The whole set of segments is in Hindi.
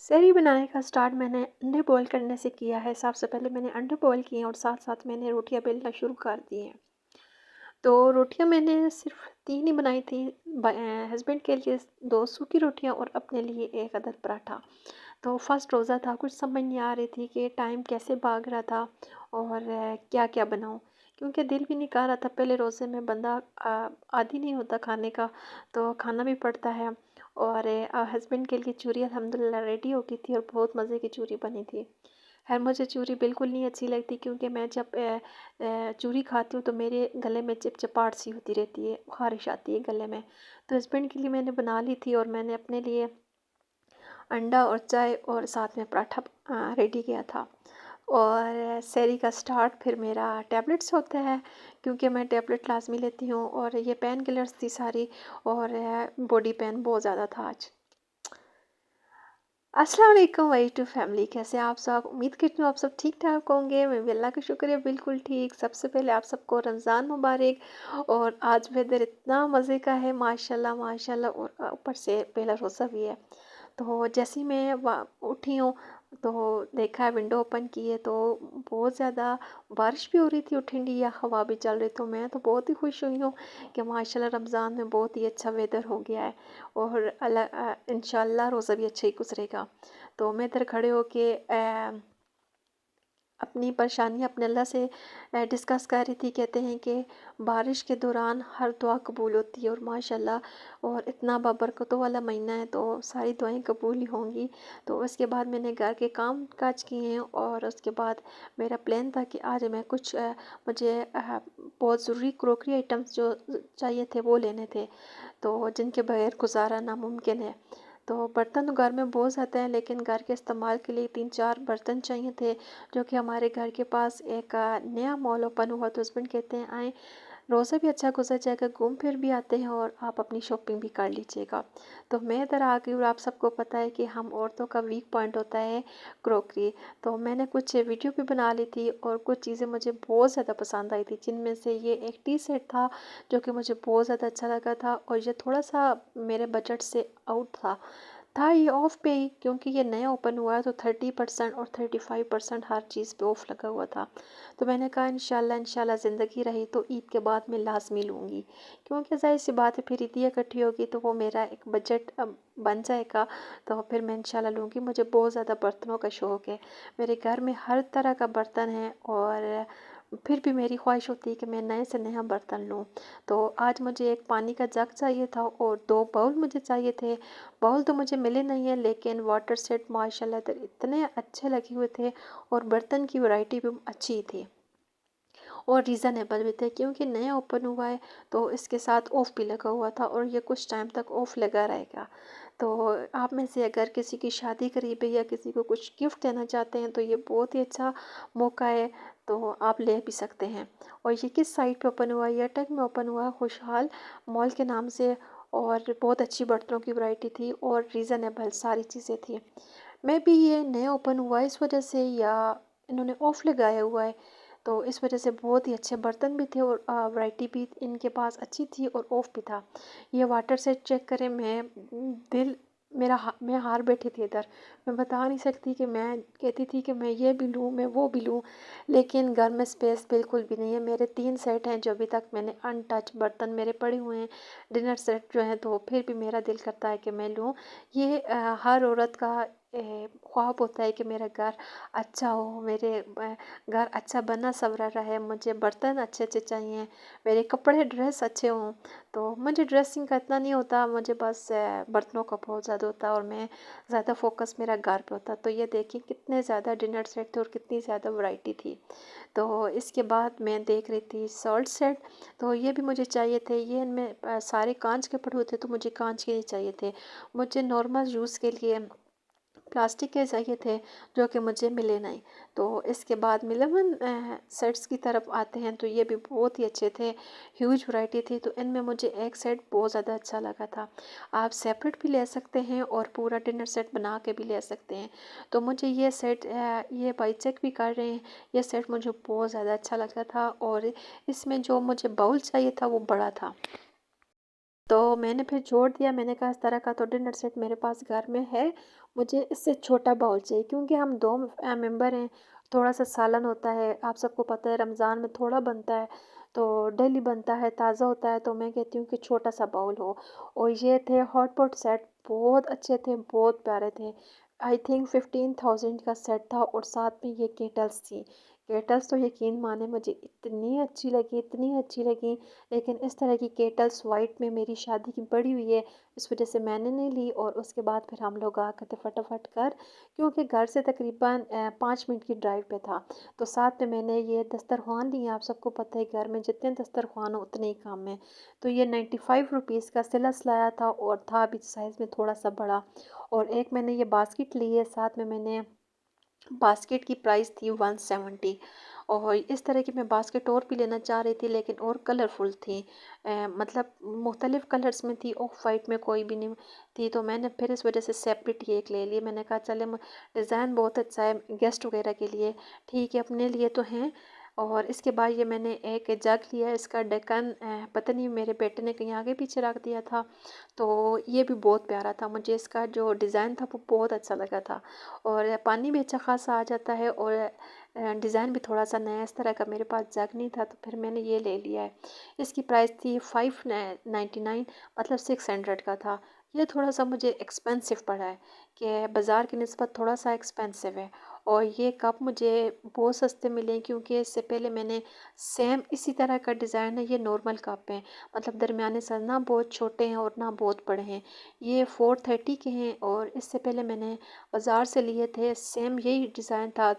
सहरी बनाने का स्टार्ट मैंने अंडे बॉईल करने से किया है। सबसे पहले मैंने अंडे बॉईल किए और साथ साथ मैंने रोटियां बेलना शुरू कर दी हैं। तो रोटियां मैंने सिर्फ 3 ही बनाई थी। हस्बैंड के लिए 2 सूखी रोटियां और अपने लिए 1 अदद पराठा। तो फर्स्ट रोज़ा था, कुछ समझ नहीं आ रही थी कि टाइम कैसे भाग रहा था और क्या क्या बनाऊं, क्योंकि दिल भी नहीं कर रहा था। पहले रोज़े में बंदा आदी नहीं होता खाने का, तो खाना भी पड़ता है। और हस्बैंड के लिए चूरी अल्हम्दुलिल्लाह रेडी हो गई थी और बहुत मज़े की चूरी बनी थी। खैर मुझे चूरी बिल्कुल नहीं अच्छी लगती, क्योंकि मैं जब चूरी खाती हूँ तो मेरे गले में चिपचिपाहट सी होती रहती है, ख़ारिश आती है गले में। तो हस्बैंड के लिए मैंने बना ली थी और मैंने अपने लिए अंडा और चाय और साथ में पराठा रेडी किया था। और सहरी का स्टार्ट फिर मेरा टैबलेट से होता है, क्योंकि मैं टैबलेट लाजमी लेती हूँ और ये पेन किलर्स थी सारी, और बॉडी पेन बहुत ज़्यादा था आज। अस्सलाम वालेकुम वाई टू फैमिली, कैसे आप सब? उम्मीद करती हूँ आप सब ठीक ठाक होंगे। मैं भी अल्लाह का शुक्र है बिल्कुल ठीक। सबसे पहले आप सबको रमज़ान मुबारक। और आज वेदर इतना मज़े का है, माशाल्लाह माशाल्लाह, और ऊपर से पहला रोज़ा भी है। तो जैसे ही मैं उठी हूँ तो देखा है, विंडो ओपन की है तो बहुत ज़्यादा बारिश भी हो रही थी और ठंडी या हवा भी चल रही। तो मैं तो बहुत ही खुश हुई हूँ कि माशाल्लाह रमज़ान में बहुत ही अच्छा वेदर हो गया है और अल्लाह इंशाल्लाह रोज़ा भी अच्छा ही गुजरेगा। तो मैं इधर खड़े होके अपनी परेशानी अपने अल्लाह से डिस्कस कर रही थी। कहते हैं कि बारिश के दौरान हर दुआ कबूल होती है और माशाल्लाह, और इतना बाबरकतों वाला महीना है तो सारी दुआएं कबूल ही होंगी। तो उसके बाद मैंने घर के काम काज किए हैं और उसके बाद मेरा प्लान था कि आज मैं कुछ मुझे बहुत ज़रूरी क्रॉकरी आइटम्स जो चाहिए थे वो लेने थे, तो जिनके बगैर गुजारा नामुमकिन है। तो बर्तन तो घर में बहुत ज़्यादा हैं, लेकिन घर के इस्तेमाल के लिए 3-4 बर्तन चाहिए थे, जो कि हमारे घर के पास एक नया मॉल ओपन हुआ। तो हस्बैंड कहते हैं आए, रोज़ा भी अच्छा गुजर जाएगा, घूम फिर भी आते हैं और आप अपनी शॉपिंग भी कर लीजिएगा। तो मैं इधर आ गई और आप सबको पता है कि हम औरतों का वीक पॉइंट होता है क्रॉकरी। तो मैंने कुछ वीडियो भी बना ली थी और कुछ चीज़ें मुझे बहुत ज़्यादा पसंद आई थी, जिनमें से ये एक टी सेट था जो कि मुझे बहुत ज़्यादा अच्छा लगा था, और ये थोड़ा सा मेरे बजट से आउट था ये ऑफ पे ही, क्योंकि ये नया ओपन हुआ है। तो 30% और 35% हर चीज़ पे ऑफ लगा हुआ था। तो मैंने कहा इंशाल्लाह इंशाल्लाह ज़िंदगी रही तो ईद के बाद मैं लाजमी लूँगी, क्योंकि ज़ाहिर सी बात है फिर ईदियाँ इकट्ठी होगी तो वो मेरा एक बजट बन जाएगा। तो फिर मैं इंशाल्लाह लूँगी। मुझे बहुत ज़्यादा बर्तनों का शौक़ है, मेरे घर में हर तरह का बर्तन है, और फिर भी मेरी ख्वाहिश होती है कि मैं नए से नया बर्तन लूँ। तो आज मुझे एक पानी का जग चाहिए था और 2 बाउल मुझे चाहिए थे। बाउल तो मुझे मिले नहीं है, लेकिन वाटर सेट माशाल्लाह इधर इतने अच्छे लगे हुए थे और बर्तन की वैरायटी भी अच्छी थी और रीज़नेबल भी थे, क्योंकि नया ओपन हुआ है। तो इसके साथ ऑफ़ भी लगा हुआ था और ये कुछ टाइम तक ऑफ़ लगा रहेगा। तो आप में से अगर किसी की शादी करीब है या किसी को कुछ गिफ्ट देना चाहते हैं तो ये बहुत ही अच्छा मौका है, तो आप ले भी सकते हैं। और ये किस साइट पे ओपन हुआ है? ये अटक में ओपन हुआ है, खुशहाल मॉल के नाम से। और बहुत अच्छी बर्तनों की वैरायटी थी और रीज़नेबल सारी चीज़ें थी। मैं भी ये नया ओपन हुआ है इस वजह से, या इन्होंने ऑफ़ लगाया हुआ है, तो इस वजह से बहुत ही अच्छे बर्तन भी थे और वैरायटी भी इनके पास अच्छी थी और ऑफ भी था। ये वाटर सेट चेक करें, दिल मैं हार बैठी थी इधर। मैं बता नहीं सकती कि मैं कहती थी कि मैं ये भी लूँ, मैं वो भी लूँ, लेकिन घर में स्पेस बिल्कुल भी नहीं है। मेरे 3 सेट हैं जो अभी तक मैंने अनटच बर्तन मेरे पड़े हुए हैं, डिनर सेट जो हैं, तो फिर भी मेरा दिल करता है कि मैं लूँ। ये हर औरत का ख्वाब होता है कि मेरा घर अच्छा हो, मेरे घर अच्छा बना संवरा रहे, मुझे बर्तन अच्छे अच्छे चाहिए, मेरे कपड़े ड्रेस अच्छे हों। तो मुझे ड्रेसिंग का इतना नहीं होता, मुझे बस बर्तनों का बहुत ज़्यादा होता है और मैं ज़्यादा फोकस मेरा घर पे होता। तो ये देखिए कितने ज़्यादा डिनर सेट थे और कितनी ज़्यादा वैरायटी थी। तो इसके बाद मैं देख रही थी सॉल्ट सेट, तो ये भी मुझे चाहिए थे। ये इनमें सारे कांच के पड़े हुए थे, तो मुझे कांच के नहीं चाहिए थे। मुझे नॉर्मल यूज़ के लिए प्लास्टिक के चाहिए थे, जो कि मुझे मिले नहीं। तो इसके बाद मिलेवन सेट्स की तरफ आते हैं, तो ये भी बहुत ही अच्छे थे, ह्यूज वैरायटी थी। तो इनमें मुझे एक सेट बहुत ज़्यादा अच्छा लगा था। आप सेपरेट भी ले सकते हैं और पूरा डिनर सेट बना के भी ले सकते हैं। तो मुझे ये सेट ये भाई चेक भी कर रहे हैं, ये सेट मुझे बहुत ज़्यादा अच्छा लगा था और इसमें जो मुझे बाउल चाहिए था वो बड़ा था। तो मैंने फिर छोड़ दिया, मैंने कहा इस तरह का तो डिनर सेट मेरे पास घर में है, मुझे इससे छोटा बाउल चाहिए, क्योंकि हम 2 मेंबर हैं। थोड़ा-सा सालन होता है, आप सबको पता है रमज़ान में थोड़ा बनता है, तो डेली बनता है, ताज़ा होता है, तो मैं कहती हूँ कि छोटा-सा बाउल हो। और ये थे हॉट पॉट सेट, बहुत अच्छे थे, बहुत प्यारे थे। आई थिंक 15,000 का सेट था और साथ में ये केटल्स थी। केटल्स तो यकीन माने मुझे इतनी अच्छी लगी, इतनी अच्छी लगी, लेकिन इस तरह की केटल्स वाइट में मेरी शादी की पड़ी हुई है, इस वजह से मैंने नहीं ली। और उसके बाद फिर हम लोग आ गए थे फटाफट कर, क्योंकि घर से तकरीबन 5 मिनट की ड्राइव पे था। तो साथ में मैंने ये दस्तरख़्वान लिए, आप सबको पता है घर में जितने दस्तरख़्वान हो उतने ही काम में। तो ये 95 रुपीज़ का सिलस लाया था और था भी साइज़ में थोड़ा सा बड़ा। और एक मैंने ये बास्केट ली है, साथ में मैंने बास्केट की प्राइस थी 170। और इस तरह की मैं बास्केट और भी लेना चाह रही थी, लेकिन और कलरफुल थी, मतलब मुख्तलिफ़ कलर्स में थी, ऑफ वाइट में कोई भी नहीं थी। तो मैंने फिर इस वजह से सेपरेट ये एक ले ली। मैंने कहा चले डिज़ाइन बहुत अच्छा है, गेस्ट वगैरह के लिए ठीक है, अपने लिए तो हैं। और इसके बाद ये मैंने एक जग लिया, इसका ढक्कन पता नहीं मेरे बेटे ने कहीं आगे पीछे रख दिया था। तो ये भी बहुत प्यारा था, मुझे इसका जो डिज़ाइन था वो बहुत अच्छा लगा था। और पानी भी अच्छा खासा आ जाता है, और डिज़ाइन भी थोड़ा सा नया, इस तरह का मेरे पास जग नहीं था, तो फिर मैंने ये ले लिया है। इसकी प्राइस थी 599, मतलब 600 का था। ये थोड़ा सा मुझे एक्सपेंसिव पड़ा है, कि बाज़ार की निस्बत थोड़ा सा एक्सपेंसिव है। और ये कप मुझे बहुत सस्ते मिले, क्योंकि इससे पहले मैंने सेम इसी तरह का डिज़ाइन है, ये नॉर्मल कप हैं, मतलब दरमियाने सर, ना बहुत छोटे हैं और ना बहुत बड़े हैं। ये 430 के हैं, और इससे पहले मैंने बाज़ार से लिए थे, सेम यही डिज़ाइन था,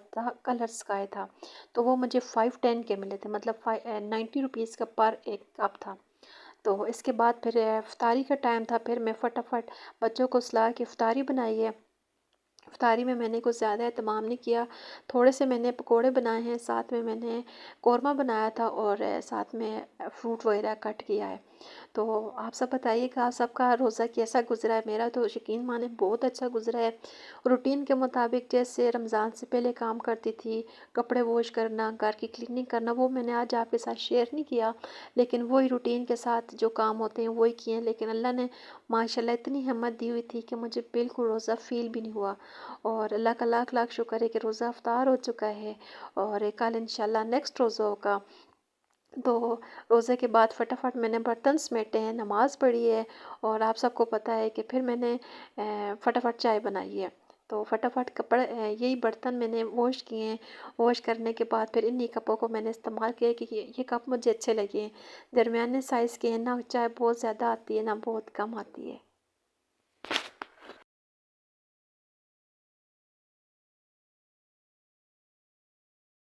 कलर स्काई था। तो वो मुझे 510 के मिले थे, मतलब 90 रुपीज़ का पर एक कप था। तो इसके बाद फिर इफ्तारी का टाइम था, फिर मैं फटाफट बच्चों को सुला के इफ्तारी बनाई है। इफ्तारी में मैंने कुछ ज़्यादा एहतमाम नहीं किया, थोड़े से मैंने पकोड़े बनाए हैं, साथ में मैंने कौरमा बनाया था, और साथ में फ्रूट वगैरह कट किया है। तो आप सब बताइएगा, आप सबका रोज़ा कैसा गुजरा है? मेरा तो यकीन माने बहुत अच्छा गुजरा है। रूटीन के मुताबिक, जैसे रमज़ान से पहले काम करती थी, कपड़े वॉश करना, घर की क्लीनिंग करना, वो मैंने आज आपके साथ शेयर नहीं किया, लेकिन वही रूटीन के साथ जो काम होते हैं वही किए हैं। लेकिन अल्लाह ने माशाल्लाह इतनी हिम्मत दी हुई थी कि मुझे बिल्कुल रोज़ा फ़ील भी नहीं हुआ। और अल्लाह का लाख लाख शुक्र है कि रोज़ा अफ्तार हो चुका है, और कल इंशाल्लाह नेक्स्ट रोज़ा होगा। तो रोज़े के बाद फटाफट मैंने बर्तन समेटे हैं, नमाज़ पढ़ी है, और आप सबको पता है कि फिर मैंने फटाफट चाय बनाई है। तो फटाफट कपड़े, यही बर्तन मैंने वॉश किए हैं। वॉश करने के बाद फिर इन्हीं कपों को मैंने इस्तेमाल किया, क्योंकि ये कप मुझे अच्छे लगे हैं, दरमियाने साइज़ के हैं, ना चाय बहुत ज़्यादा आती है ना बहुत कम आती है।